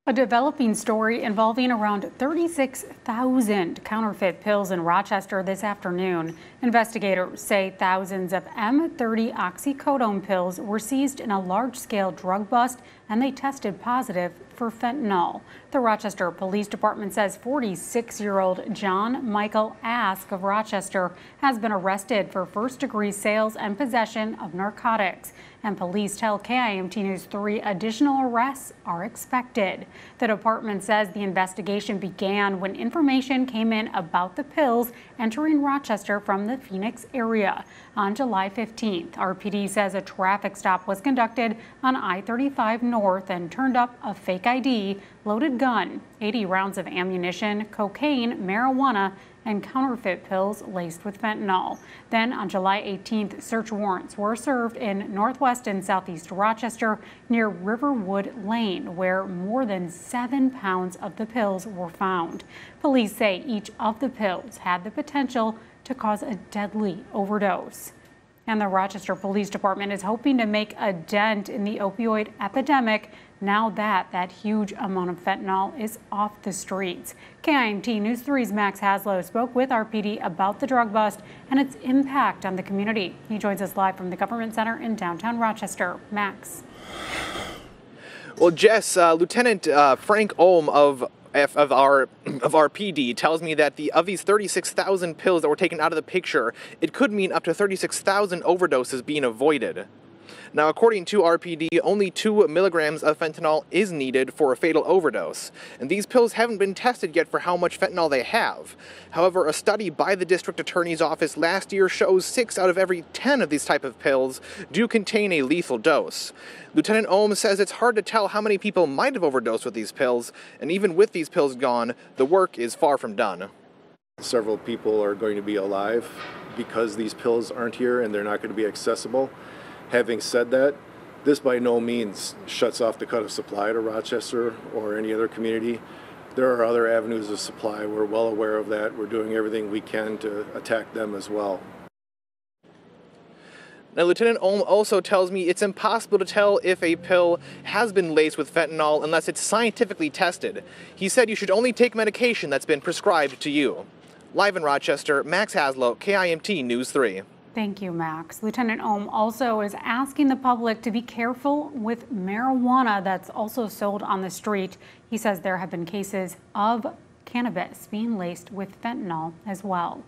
A developing story involving around 36,000 counterfeit pills in Rochester this afternoon. Investigators say thousands of M30 oxycodone pills were seized in a large-scale drug bust, and they tested positive for fentanyl. The Rochester Police Department says 46-year-old John Michael Ask of Rochester has been arrested for first-degree sales and possession of narcotics. And police tell KIMT News 3 additional arrests are expected. The department says the investigation began when information came in about the pills entering Rochester from the Phoenix area. On July 15th, RPD says a traffic stop was conducted on I-35 North and turned up a fake ID, loaded gun, 80 rounds of ammunition, cocaine, marijuana, and counterfeit pills laced with fentanyl. Then on July 18th, search warrants were served in northwest and southeast Rochester near Riverwood Lane, where more than 7 pounds of the pills were found. Police say each of the pills had the potential to cause a deadly overdose. And the Rochester Police Department is hoping to make a dent in the opioid epidemic now that that huge amount of fentanyl is off the streets. KIMT News 3's Max Haslow spoke with RPD about the drug bust and its impact on the community. He joins us live from the Government Center in downtown Rochester. Max. Well, Jess, Lieutenant Frank Ohm of our PD tells me that of these 36,000 pills that were taken out of the picture, it could mean up to 36,000 overdoses being avoided. Now, according to RPD, only 2 milligrams of fentanyl is needed for a fatal overdose, and these pills haven't been tested yet for how much fentanyl they have. However, a study by the district attorney's office last year shows 6 out of every 10 of these type of pills do contain a lethal dose. Lieutenant Ohm says it's hard to tell how many people might have overdosed with these pills, and even with these pills gone, the work is far from done. Several people are going to be alive because these pills aren't here and they're not going to be accessible. Having said that, this by no means shuts off the cut of supply to Rochester or any other community. There are other avenues of supply. We're well aware of that. We're doing everything we can to attack them as well. Now, Lieutenant Ohm also tells me it's impossible to tell if a pill has been laced with fentanyl unless it's scientifically tested. He said you should only take medication that's been prescribed to you. Live in Rochester, Max Haslow, KIMT News 3. Thank you, Max. Lieutenant Ohm also is asking the public to be careful with marijuana that's also sold on the street. He says there have been cases of cannabis being laced with fentanyl as well.